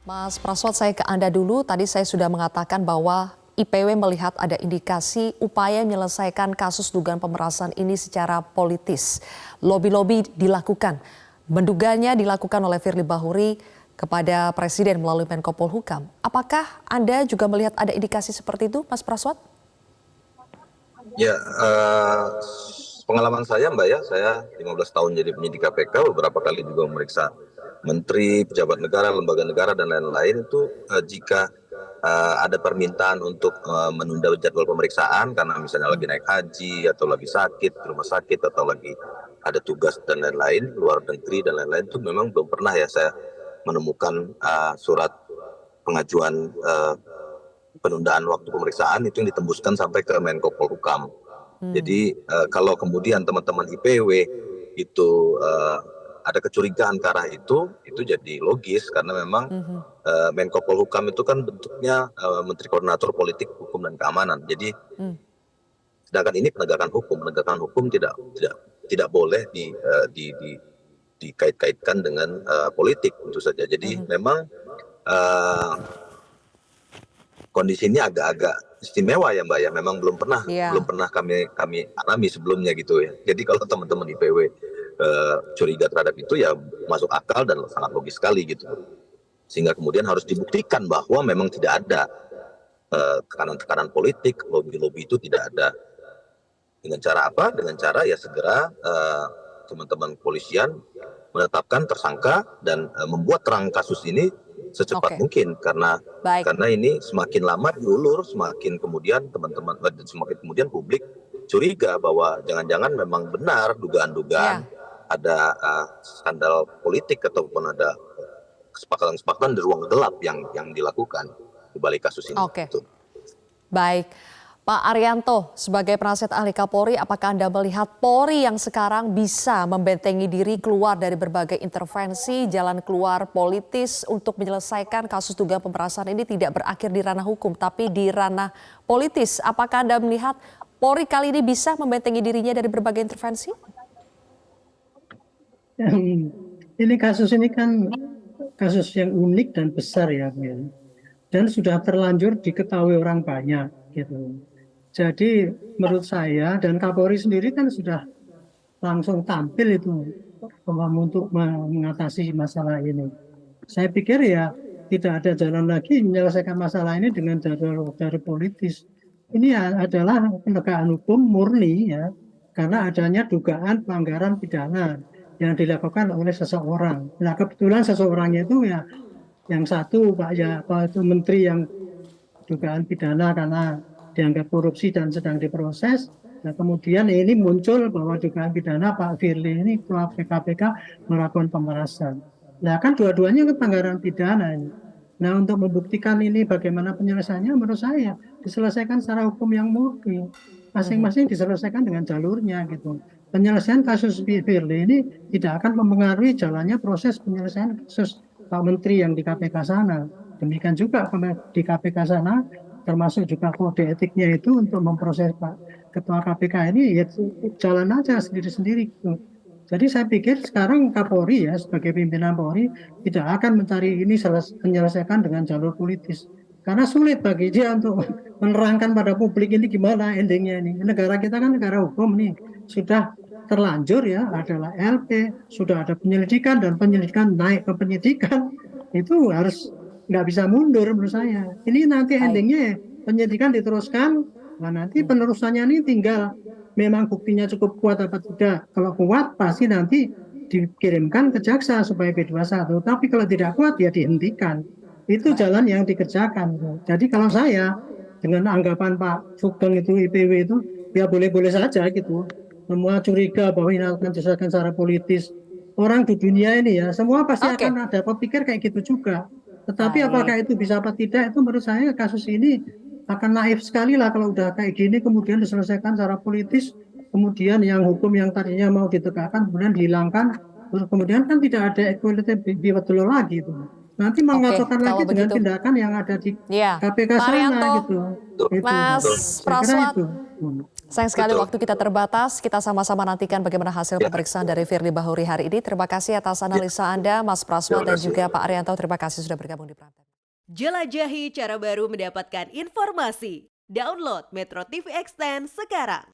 Mas Praswat, saya ke Anda dulu. Tadi saya sudah mengatakan bahwa IPW melihat ada indikasi upaya menyelesaikan kasus dugaan pemerasan ini secara politis. Lobi-lobi dilakukan. Menduganya dilakukan oleh Firly Bahuri kepada Presiden melalui Menko Polhukam. Apakah Anda juga melihat ada indikasi seperti itu, Mas Praswat? Ya, pengalaman saya Mbak ya, saya 15 tahun jadi penyidik KPK, beberapa kali juga memeriksa menteri, pejabat negara, lembaga negara, dan lain-lain itu jika ada permintaan untuk menunda jadwal pemeriksaan karena misalnya lagi naik haji atau lagi sakit di rumah sakit atau lagi ada tugas dan lain-lain, luar negeri dan lain-lain, itu memang belum pernah ya saya menemukan surat pengajuan penundaan waktu pemeriksaan itu yang ditembuskan sampai ke Menko Polhukam. Jadi kalau kemudian teman-teman IPW itu ada kecurigaan ke arah itu jadi logis karena memang Menko Polhukam itu kan bentuknya Menteri Koordinator Politik, Hukum dan Keamanan. Jadi sedangkan ini penegakan hukum tidak boleh dikait-kaitkan dengan politik tentu saja. Jadi memang kondisi ini agak-agak istimewa ya Mbak ya, memang belum pernah kami alami sebelumnya gitu ya. Jadi kalau teman-teman IPW curiga terhadap itu ya masuk akal dan sangat logis sekali gitu. Sehingga kemudian harus dibuktikan bahwa memang tidak ada tekanan-tekanan politik, lobi-lobi itu tidak ada. Dengan cara apa? Dengan cara ya segera teman-teman kepolisian menetapkan tersangka dan membuat terang kasus ini secepat mungkin karena ini semakin lama diulur, semakin kemudian semakin kemudian publik curiga bahwa jangan-jangan memang benar dugaan-dugaan ada skandal politik ataupun ada kesepakatan di ruang gelap yang dilakukan di balik kasus ini. Baik. Pak Arianto, sebagai penasihat ahli Kapolri, apakah Anda melihat Polri yang sekarang bisa membentengi diri keluar dari berbagai intervensi, jalan keluar politis untuk menyelesaikan kasus dugaan pemerasan ini tidak berakhir di ranah hukum, tapi di ranah politis? Apakah Anda melihat Polri kali ini bisa membentengi dirinya dari berbagai intervensi? Ini kasus ini kan kasus yang unik dan besar ya, dan sudah terlanjur diketahui orang banyak gitu. Jadi menurut saya dan Kapolri sendiri kan sudah langsung tampil itu untuk mengatasi masalah ini. Saya pikir ya tidak ada jalan lagi menyelesaikan masalah ini dengan jalur politis. Ini adalah penegakan hukum murni ya, karena adanya dugaan pelanggaran pidana yang dilakukan oleh seseorang. Nah kebetulan seseorangnya itu ya yang satu itu menteri yang dugaan pidana karena dianggap korupsi dan sedang diproses. Nah, kemudian ini muncul bahwa dugaan pidana Pak Firly ini KPK melakukan pemerasan. Nah kan dua-duanya pelanggaran pidana ini. Nah untuk membuktikan ini bagaimana penyelesaiannya menurut saya diselesaikan secara hukum yang murni. Masing-masing diselesaikan dengan jalurnya gitu. Penyelesaian kasus Firly ini tidak akan mempengaruhi jalannya proses penyelesaian kasus Pak Menteri yang di KPK sana. Demikian juga di KPK sana termasuk juga kode etiknya itu untuk memproses Pak Ketua KPK ini ya jalan aja sendiri-sendiri gitu. Jadi saya pikir sekarang Kapolri ya sebagai pimpinan Polri tidak akan mencari ini menyelesaikan dengan jalur politis. Karena sulit bagi dia untuk menerangkan pada publik ini gimana endingnya ini. Negara kita kan negara hukum nih, sudah terlanjur ya adalah LP, sudah ada penyelidikan dan penyelidikan naik ke penyidikan, itu harus nggak bisa mundur menurut saya. Ini nanti endingnya penyidikan diteruskan, nah nanti penerusannya ini tinggal memang buktinya cukup kuat apa tidak. Kalau kuat pasti nanti dikirimkan ke jaksa supaya B21. Tapi kalau tidak kuat ya dihentikan. Itu jalan yang dikerjakan. Jadi kalau saya dengan anggapan Pak Sugeng itu IPW itu ya boleh-boleh saja gitu. Semua curiga bahwa ini akan diselesaikan secara politis. Orang di dunia ini ya semua pasti akan ada pikir kayak gitu juga. Tetapi apakah itu bisa apa tidak, itu menurut saya kasus ini akan naif sekali lah kalau udah kayak gini kemudian diselesaikan secara politis, kemudian yang hukum yang tadinya mau ditegakkan kemudian dihilangkan, terus kemudian kan tidak ada equality betul lagi itu. Nanti mengacaukan lagi dengan tindakan yang ada di KPK sana gitu. Mas Praswat, Sayang sekali Betul. waktu kita terbatas, kita sama-sama nantikan bagaimana hasil pemeriksaan dari Firly Bahuri hari ini. Terima kasih atas analisa Anda, Mas Prasma Terima dan kasih. juga Pak Arianto. Terima kasih sudah bergabung di Prime Time. Jelajahi cara baru mendapatkan informasi. Download Metro TV Extend sekarang.